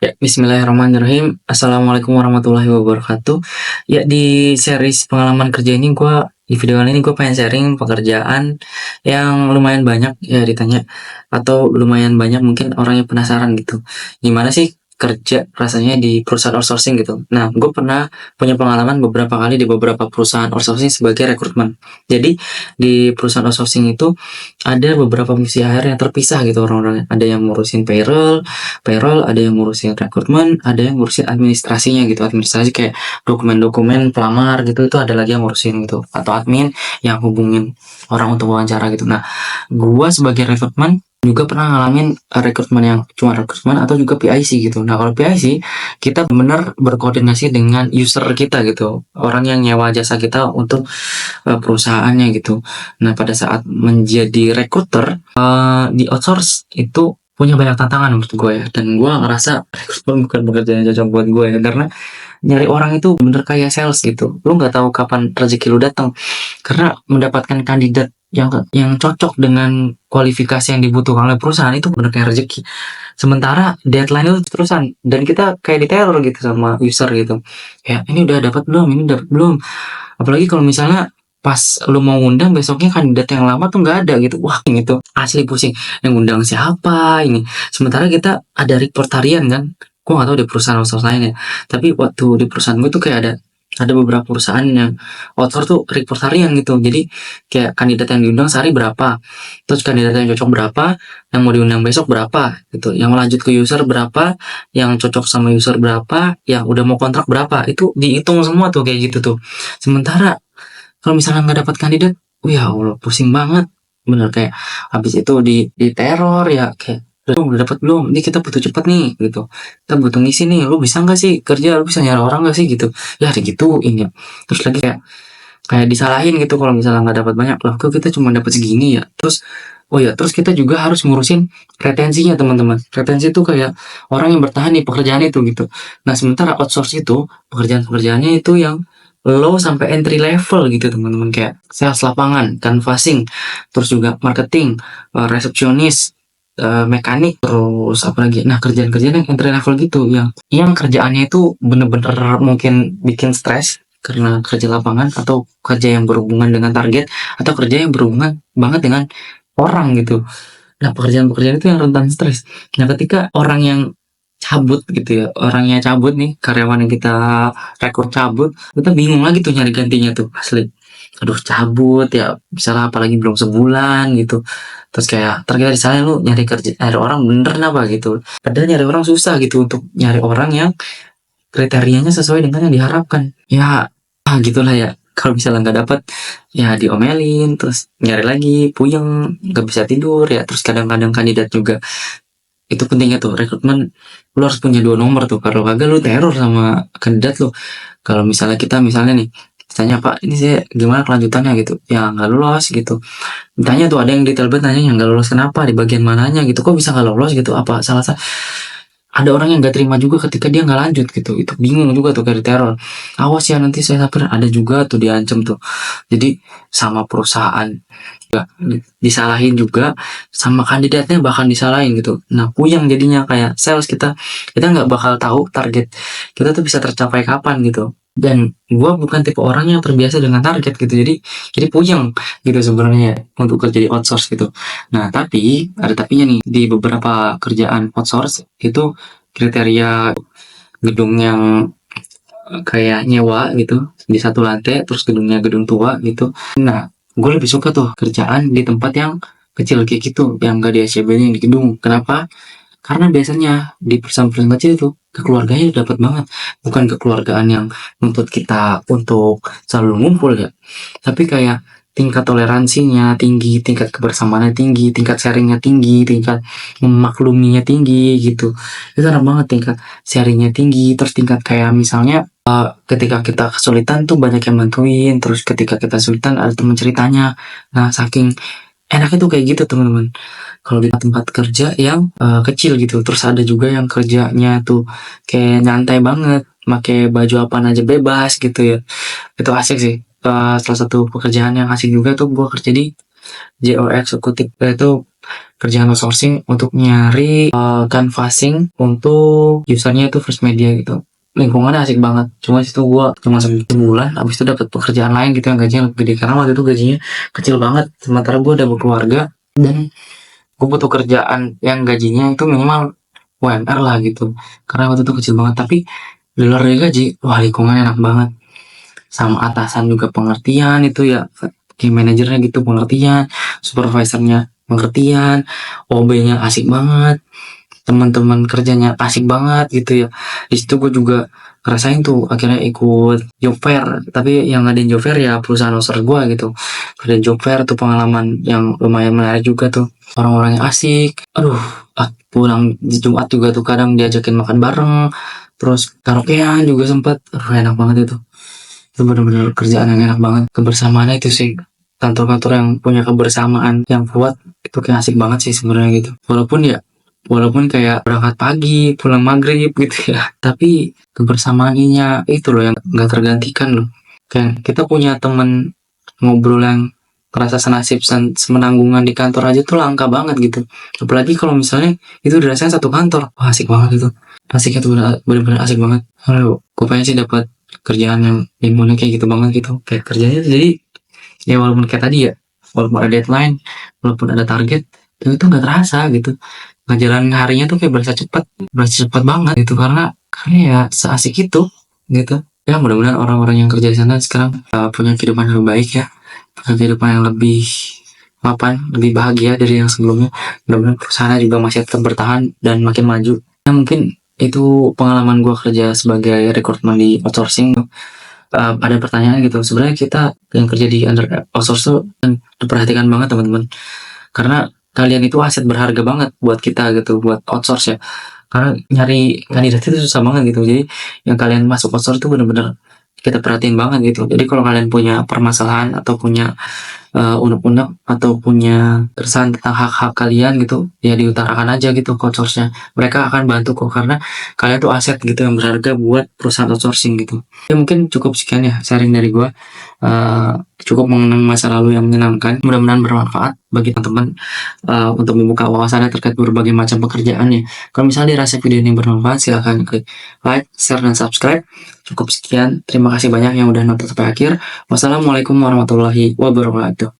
Ya, bismillahirrahmanirrahim. Assalamualaikum warahmatullahi wabarakatuh. Ya, di series pengalaman kerja ini di video kali ini gue pengen sharing pekerjaan yang lumayan banyak ya ditanya atau lumayan banyak mungkin orang yang penasaran gitu. Gimana sih kerja rasanya di perusahaan outsourcing gitu. Nah, gue pernah punya pengalaman beberapa kali di beberapa perusahaan outsourcing sebagai rekrutmen. Jadi, di perusahaan outsourcing itu ada beberapa fungsi HR yang terpisah gitu orang-orangnya. Ada yang ngurusin payroll, ada yang ngurusin rekrutmen, ada yang ngurusin administrasinya gitu. Administrasi kayak dokumen-dokumen pelamar gitu, itu ada lagi yang ngurusin gitu. Atau admin yang hubungin orang untuk wawancara gitu. Nah, gua sebagai rekrutmen juga pernah ngalamin rekrutmen yang cuma rekrutmen atau juga PIC gitu. Nah, kalau PIC kita benar berkoordinasi dengan user kita gitu. Orang yang nyewa jasa kita untuk perusahaannya gitu. Nah, pada saat menjadi recruiter di outsource itu punya banyak tantangan menurut gue ya, dan gue ngerasa rekrutmen bukan pekerjaan yang cocok buat gue ya, karena nyari orang itu bener kayak sales gitu, lu nggak tahu kapan rezeki lu datang, karena mendapatkan kandidat yang cocok dengan kualifikasi yang dibutuhkan oleh perusahaan itu bener kayak rezeki. Sementara deadline itu terusan dan kita kayak diteror gitu sama user gitu, ya ini udah dapat belum, ini dapat belum. Apalagi kalau misalnya pas lu mau ngundang besoknya kandidat yang lama tuh nggak ada gitu. Wah, gitu. Asli pusing. Yang ngundang siapa ini? Sementara kita ada report harian kan. Gue nggak tahu di perusahaan outsource lainnya. Tapi waktu di perusahaan gue tuh kayak ada beberapa perusahaan yang outsource tuh report harian gitu. Jadi kayak kandidat yang diundang sehari berapa, terus kandidat yang cocok berapa, yang mau diundang besok berapa gitu, yang lanjut ke user berapa, yang cocok sama user berapa, yang udah mau kontrak berapa, itu dihitung semua tuh kayak gitu tuh. Sementara kalau misalnya nggak dapat kandidat, wih ya Allah pusing banget. Bener kayak habis itu di teror ya, kayak udah dapat belum? Ini kita butuh cepat nih gitu. Kita butuh ngisi nih. Lu bisa nggak sih kerja? Lu bisa nyari orang nggak sih gitu? Ya digituin ya. Terus lagi kayak disalahin gitu kalau misalnya nggak dapat banyak, lah kok kita cuma dapat segini ya. Terus oh ya, terus kita juga harus ngurusin retensinya teman-teman. Retensi itu kayak orang yang bertahan di pekerjaan itu gitu. Nah, sementara outsource itu pekerjaan-pekerjaannya itu yang low sampai entry level gitu teman-teman, kayak sales lapangan, canvassing, terus juga marketing, resepsionis, mekanik, terus apa lagi. Nah, kerjaan-kerjaan yang entry level gitu, yang kerjaannya itu bener-bener mungkin bikin stres karena kerja lapangan atau kerja yang berhubungan dengan target atau kerja yang berhubungan banget dengan orang gitu. Nah, pekerjaan-pekerjaan itu yang rentan stres. Nah, ketika orang yang cabut gitu ya, orangnya cabut nih, karyawan yang kita rekrut cabut, kita bingung lagi tuh nyari gantinya tuh, asli. Aduh, cabut ya, misalnya apalagi belum sebulan gitu. Terus kayak terkira disalahin, lu nyari orang bener apa gitu. Padahal nyari orang susah gitu, untuk nyari orang yang kriterianya sesuai dengan yang diharapkan. Ya, gitulah ya. Kalau misalnya nggak dapat, ya diomelin, terus nyari lagi, puyeng, nggak bisa tidur ya. Terus kadang-kadang kandidat juga, itu pentingnya tuh rekrutmen, lu harus punya dua nomor tuh, kalau kagak lu teror sama kandidat lu. Kalau misalnya nih, tanya Pak, ini saya gimana kelanjutannya gitu, ya nggak lolos gitu. Tanya tuh, ada yang detail banget nanya yang nggak lolos kenapa, di bagian mananya gitu, kok bisa nggak lolos gitu, apa salah. Ada orang yang nggak terima juga ketika dia nggak lanjut gitu, itu bingung juga tuh, kayak diteror. Awas ya nanti saya samperin, ada juga tuh diancam tuh. Jadi sama perusahaan juga disalahin juga, sama kandidatnya bahkan disalahin gitu. Nah, puyeng jadinya, kayak sales kita nggak bakal tahu target kita tuh bisa tercapai kapan gitu. Dan gua bukan tipe orang yang terbiasa dengan target gitu, jadi puyeng gitu sebenarnya untuk kerja di outsource gitu. Nah, tapi ada tapinya nih, di beberapa kerjaan outsource itu kriteria gedung yang kayak nyewa gitu di satu lantai, terus gedungnya gedung tua gitu. Nah, gue lebih suka tuh kerjaan di tempat yang kecil kayak gitu, yang gak di SCBD yang di gedung. Kenapa? Karena biasanya di perusahaan-perusahaan kecil itu kekeluarganya dapat banget, bukan kekeluargaan yang nuntut kita untuk selalu ngumpul ya, tapi kayak tingkat toleransinya tinggi, tingkat kebersamaannya tinggi, tingkat sharingnya tinggi, tingkat memakluminya tinggi gitu. Itu enak banget, tingkat sharingnya tinggi, terus tingkat kayak misalnya ketika kita kesulitan tuh banyak yang bantuin, terus ketika kita kesulitan ada teman ceritanya. Nah, saking enaknya tuh kayak gitu teman-teman. Kalau di tempat kerja yang kecil gitu, terus ada juga yang kerjanya tuh kayak nyantai banget, pakai baju apa aja bebas gitu ya. Itu asik sih. Salah satu pekerjaan yang asik juga tuh gua kerja di JO eksekutif, yaitu kerjaan outsourcing untuk nyari canvassing untuk usernya itu First Media gitu. Lingkungannya asik banget, cuma situ gua cuma sebulan abis itu dapat pekerjaan lain gitu yang gajinya lebih gede, karena waktu itu gajinya kecil banget, sementara gua udah berkeluarga dan gue butuh kerjaan yang gajinya itu minimal UMR lah gitu, karena waktu itu kecil banget. Tapi di luar dari gaji, wah lingkungan enak banget, sama atasan juga pengertian itu ya, team manajernya gitu pengertian, supervisornya pengertian, OB-nya asik banget, teman-teman kerjanya asik banget gitu ya. Di situ gue juga ngerasain tuh akhirnya ikut job fair, tapi yang ngadain job fair ya perusahaan outsource gue gitu. Ada job fair tuh pengalaman yang lumayan menarik juga tuh, orang-orangnya asik. Aduh, pulang di Jumat juga tuh kadang diajakin makan bareng, terus karaokean juga sempet. Aduh, enak banget itu bener-bener kerjaan yang enak banget. Kebersamaannya itu sih, kantor-kantor yang punya kebersamaan yang kuat itu kayak asik banget sih sebenarnya gitu. Walaupun kayak berangkat pagi pulang maghrib gitu ya, tapi kebersamaannya itu loh yang nggak tergantikan loh. Kayak kita punya temen ngobrol yang kerasa senasib semenanggungan di kantor aja tuh langka banget gitu, apalagi kalau misalnya itu dirasain satu kantor. Wah, asik banget itu, asiknya tuh bener-bener asik banget. Aduh, gue pengen sih dapat kerjaan yang ilmunya kayak gitu banget gitu, kayak kerjanya jadi ya walaupun kayak tadi ya, walaupun ada deadline, walaupun ada target, itu nggak terasa gitu, ngejalanin harinya tuh kayak berasa cepat banget gitu, karena ya seasik itu gitu. Ya mudah-mudahan orang-orang yang kerja di sana sekarang punya kehidupan yang lebih baik ya, punya kehidupan yang lebih mapan, lebih bahagia dari yang sebelumnya. Mudah-mudahan perusahaan juga masih tetap bertahan dan makin maju. Ya mungkin itu pengalaman gue kerja sebagai recruitment di outsourcing. Ada pertanyaan gitu, sebenarnya kita yang kerja di under outsource tuh diperhatikan banget teman-teman, karena kalian itu aset berharga banget buat kita gitu, buat outsource ya, karena nyari kandidat itu susah banget gitu. Jadi yang kalian masuk outsource itu bener-bener kita perhatiin banget gitu. Jadi kalau kalian punya permasalahan atau punya unek-unek atau punya keresahan tentang hak-hak kalian gitu, ya diutarakan aja gitu ke outsource-nya. Mereka akan bantu kok, karena kalian tuh aset gitu yang berharga buat perusahaan outsourcing gitu. Ya mungkin cukup sekian ya sharing dari gua. Cukup mengenang masa lalu yang menyenangkan. Mudah-mudahan bermanfaat bagi teman-teman untuk membuka wawasannya terkait berbagai macam pekerjaannya. Kalau misalnya dirasa video ini bermanfaat, silahkan klik like, share, dan subscribe. Cukup sekian. Terima kasih banyak yang udah nonton sampai akhir. Wassalamualaikum warahmatullahi wabarakatuh.